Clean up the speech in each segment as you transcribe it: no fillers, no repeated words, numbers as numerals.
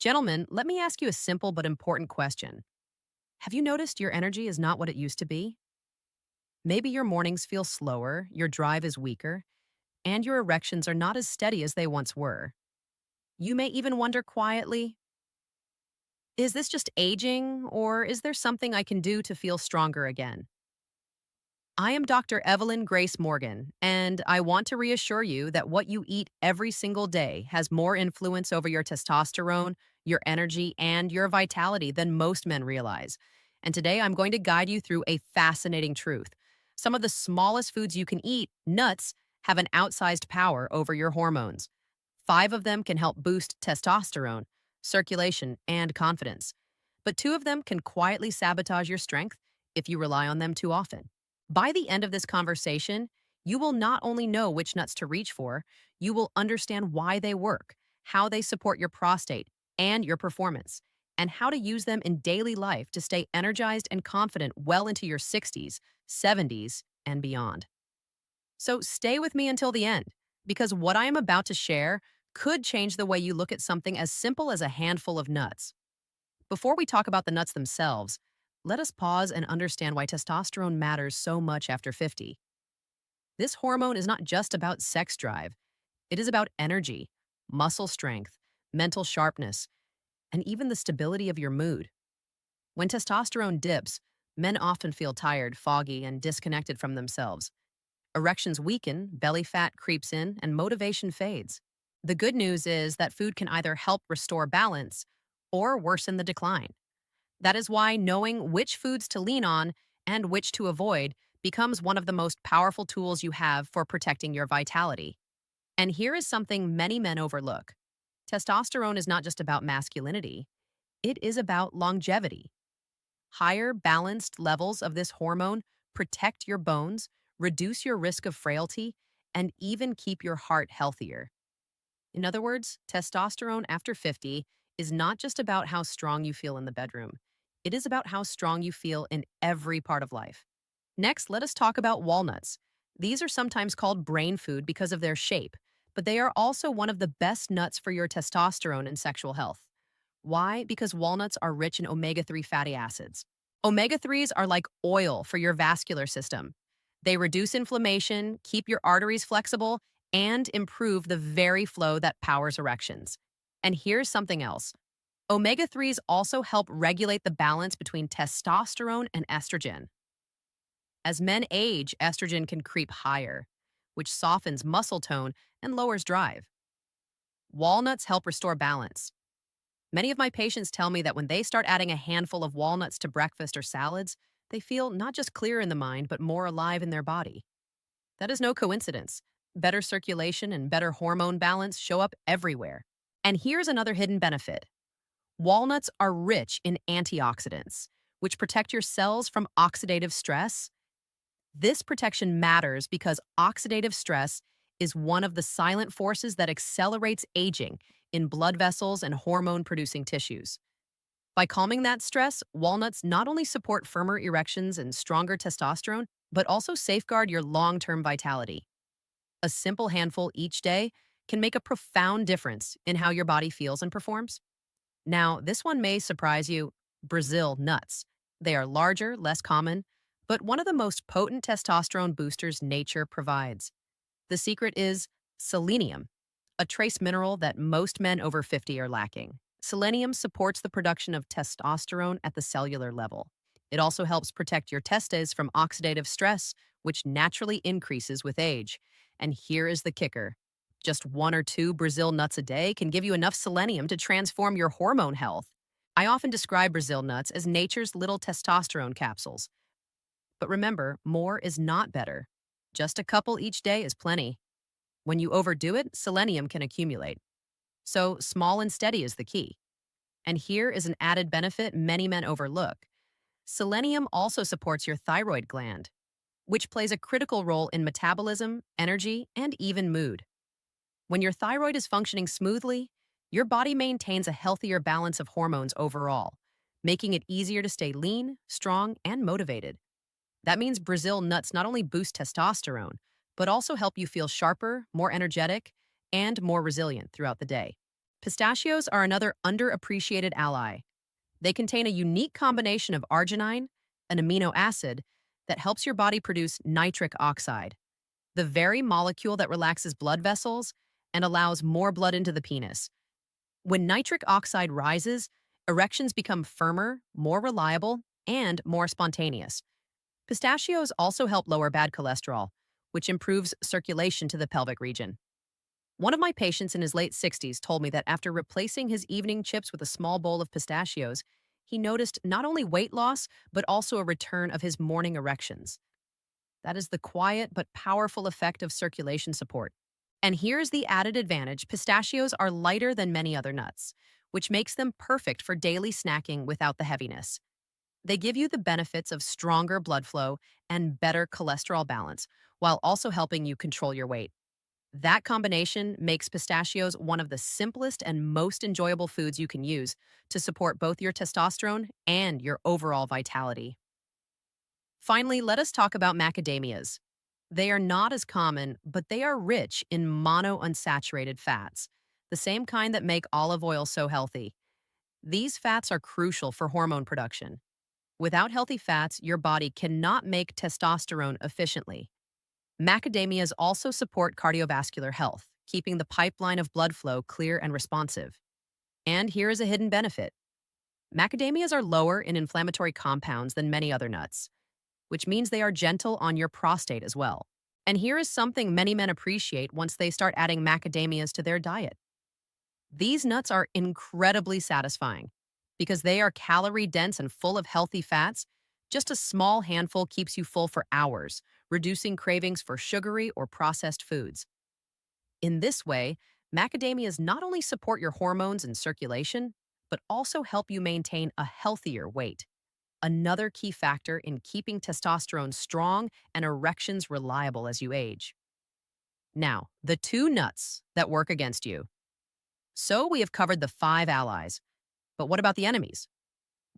Gentlemen, let me ask you a simple but important question. Have you noticed your energy is not what it used to be? Maybe your mornings feel slower, your drive is weaker, and your erections are not as steady as they once were. You may even wonder quietly, is this just aging, or is there something I can do to feel stronger again? I am Dr. Evelyn Grace Morgan, and I want to reassure you that what you eat every single day has more influence over your testosterone, your energy, and your vitality than most men realize. And today I'm going to guide you through a fascinating truth. Some of the smallest foods you can eat, nuts, have an outsized power over your hormones. Five of them can help boost testosterone, circulation, and confidence. But two of them can quietly sabotage your strength if you rely on them too often. By the end of this conversation, you will not only know which nuts to reach for, you will understand why they work, how they support your prostate and your performance, and how to use them in daily life to stay energized and confident well into your 60s, 70s, and beyond. So stay with me until the end, because what I am about to share could change the way you look at something as simple as a handful of nuts. Before we talk about the nuts themselves, let us pause and understand why testosterone matters so much after 50. This hormone is not just about sex drive, it is about energy, muscle strength, mental sharpness, and even the stability of your mood. When testosterone dips, men often feel tired, foggy, and disconnected from themselves. Erections weaken, belly fat creeps in, and motivation fades. The good news is that food can either help restore balance or worsen the decline. That is why knowing which foods to lean on and which to avoid becomes one of the most powerful tools you have for protecting your vitality. And here is something many men overlook. Testosterone is not just about masculinity, it is about longevity. Higher, balanced levels of this hormone protect your bones, reduce your risk of frailty, and even keep your heart healthier. In other words, testosterone after 50 is not just about how strong you feel in the bedroom. It is about how strong you feel in every part of life. Next, let us talk about walnuts. These are sometimes called brain food because of their shape, but they are also one of the best nuts for your testosterone and sexual health. Why? Because walnuts are rich in omega-3 fatty acids. Omega-3s are like oil for your vascular system. They reduce inflammation, keep your arteries flexible, and improve the very flow that powers erections. And here's something else. Omega-3s also help regulate the balance between testosterone and estrogen. As men age, estrogen can creep higher, which softens muscle tone and lowers drive. Walnuts help restore balance. Many of my patients tell me that when they start adding a handful of walnuts to breakfast or salads, they feel not just clearer in the mind, but more alive in their body. That is no coincidence. Better circulation and better hormone balance show up everywhere. And here's another hidden benefit. Walnuts are rich in antioxidants, which protect your cells from oxidative stress. This protection matters because oxidative stress is one of the silent forces that accelerates aging in blood vessels and hormone-producing tissues. By calming that stress, walnuts not only support firmer erections and stronger testosterone, but also safeguard your long-term vitality. A simple handful each day can make a profound difference in how your body feels and performs. Now, this one may surprise you: Brazil nuts. They are larger, less common, but one of the most potent testosterone boosters nature provides. The secret is selenium, a trace mineral that most men over 50 are lacking. Selenium supports the production of testosterone at the cellular level. It also helps protect your testes from oxidative stress, which naturally increases with age. And here is the kicker. Just one or two Brazil nuts a day can give you enough selenium to transform your hormone health. I often describe Brazil nuts as nature's little testosterone capsules. But remember, more is not better. Just a couple each day is plenty. When you overdo it, selenium can accumulate. So small and steady is the key. And here is an added benefit many men overlook. Selenium also supports your thyroid gland, which plays a critical role in metabolism, energy, and even mood. When your thyroid is functioning smoothly, your body maintains a healthier balance of hormones overall, making it easier to stay lean, strong, and motivated. That means Brazil nuts not only boost testosterone, but also help you feel sharper, more energetic, and more resilient throughout the day. Pistachios are another underappreciated ally. They contain a unique combination of arginine, an amino acid, that helps your body produce nitric oxide, the very molecule that relaxes blood vessels and allows more blood into the penis. When nitric oxide rises, erections become firmer, more reliable, and more spontaneous. Pistachios also help lower bad cholesterol, which improves circulation to the pelvic region. One of my patients in his late 60s told me that after replacing his evening chips with a small bowl of pistachios, he noticed not only weight loss, but also a return of his morning erections. That is the quiet but powerful effect of circulation support. And here's the added advantage: pistachios are lighter than many other nuts, which makes them perfect for daily snacking without the heaviness. They give you the benefits of stronger blood flow and better cholesterol balance, while also helping you control your weight. That combination makes pistachios one of the simplest and most enjoyable foods you can use to support both your testosterone and your overall vitality. Finally, let us talk about macadamias. They are not as common, but they are rich in monounsaturated fats, the same kind that make olive oil so healthy. These fats are crucial for hormone production. Without healthy fats, your body cannot make testosterone efficiently. Macadamias also support cardiovascular health, keeping the pipeline of blood flow clear and responsive. And here is a hidden benefit: macadamias are lower in inflammatory compounds than many other nuts, which means they are gentle on your prostate as well. And here is something many men appreciate once they start adding macadamias to their diet. These nuts are incredibly satisfying. Because they are calorie dense and full of healthy fats, just a small handful keeps you full for hours, reducing cravings for sugary or processed foods. In this way, macadamias not only support your hormones and circulation, but also help you maintain a healthier weight, another key factor in keeping testosterone strong and erections reliable as you age. Now, the two nuts that work against you. So we have covered the five allies. But what about the enemies?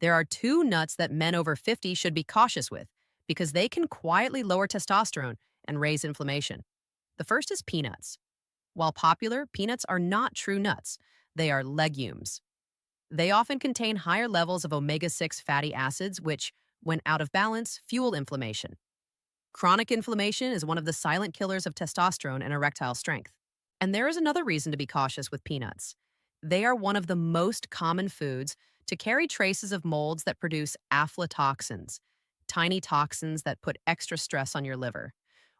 There are two nuts that men over 50 should be cautious with because they can quietly lower testosterone and raise inflammation. The first is peanuts. While popular, peanuts are not true nuts. They are legumes. They often contain higher levels of omega-6 fatty acids, which, when out of balance, fuel inflammation. Chronic inflammation is one of the silent killers of testosterone and erectile strength. And there is another reason to be cautious with peanuts. They are one of the most common foods to carry traces of molds that produce aflatoxins, tiny toxins that put extra stress on your liver.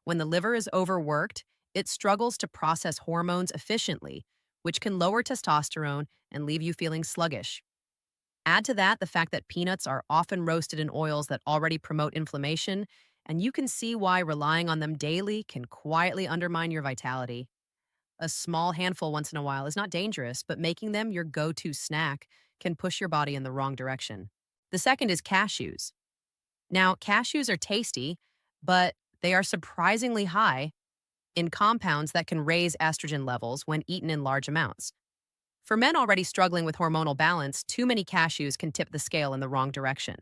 When the liver is overworked, it struggles to process hormones efficiently, which can lower testosterone and leave you feeling sluggish. Add to that the fact that peanuts are often roasted in oils that already promote inflammation, and you can see why relying on them daily can quietly undermine your vitality. A small handful once in a while is not dangerous, but making them your go-to snack can push your body in the wrong direction. The second is cashews. Now, cashews are tasty, but they are surprisingly high in compounds that can raise estrogen levels when eaten in large amounts. For men already struggling with hormonal balance, too many cashews can tip the scale in the wrong direction.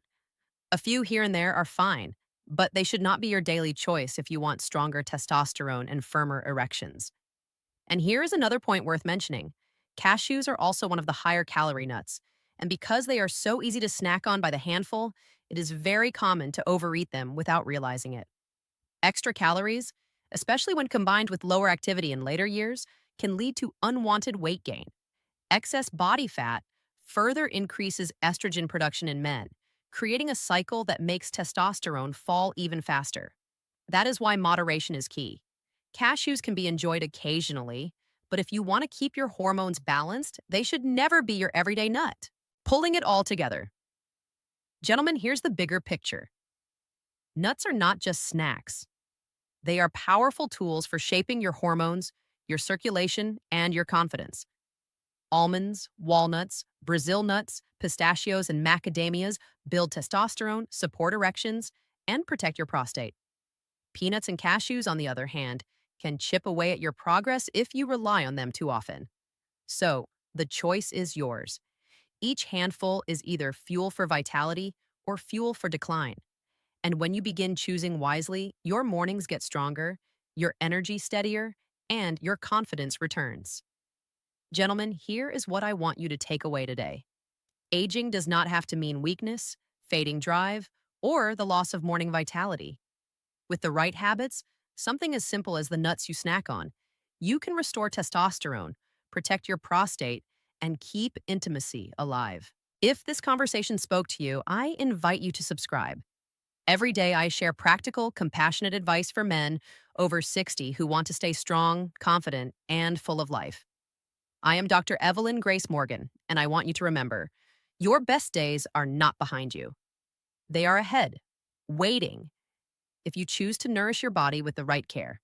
A few here and there are fine, but they should not be your daily choice if you want stronger testosterone and firmer erections. And here is another point worth mentioning. Cashews are also one of the higher calorie nuts, and because they are so easy to snack on by the handful, it is very common to overeat them without realizing it. Extra calories, especially when combined with lower activity in later years, can lead to unwanted weight gain. Excess body fat further increases estrogen production in men, creating a cycle that makes testosterone fall even faster. That is why moderation is key. Cashews can be enjoyed occasionally, but if you want to keep your hormones balanced, they should never be your everyday nut. Pulling it all together. Gentlemen, here's the bigger picture. Nuts are not just snacks. They are powerful tools for shaping your hormones, your circulation, and your confidence. Almonds, walnuts, Brazil nuts, pistachios, and macadamias build testosterone, support erections, and protect your prostate. Peanuts and cashews, on the other hand, can chip away at your progress if you rely on them too often. So, the choice is yours. Each handful is either fuel for vitality or fuel for decline. And when you begin choosing wisely, your mornings get stronger, your energy steadier, and your confidence returns. Gentlemen, here is what I want you to take away today. Aging does not have to mean weakness, fading drive, or the loss of morning vitality. With the right habits, something as simple as the nuts you snack on, you can restore testosterone, protect your prostate, and keep intimacy alive. If this conversation spoke to you, I invite you to subscribe. Every day, I share practical, compassionate advice for men over 60 who want to stay strong, confident, and full of life. I am Dr. Evelyn Grace Morgan, and I want you to remember your best days are not behind you. They are ahead, waiting, if you choose to nourish your body with the right care.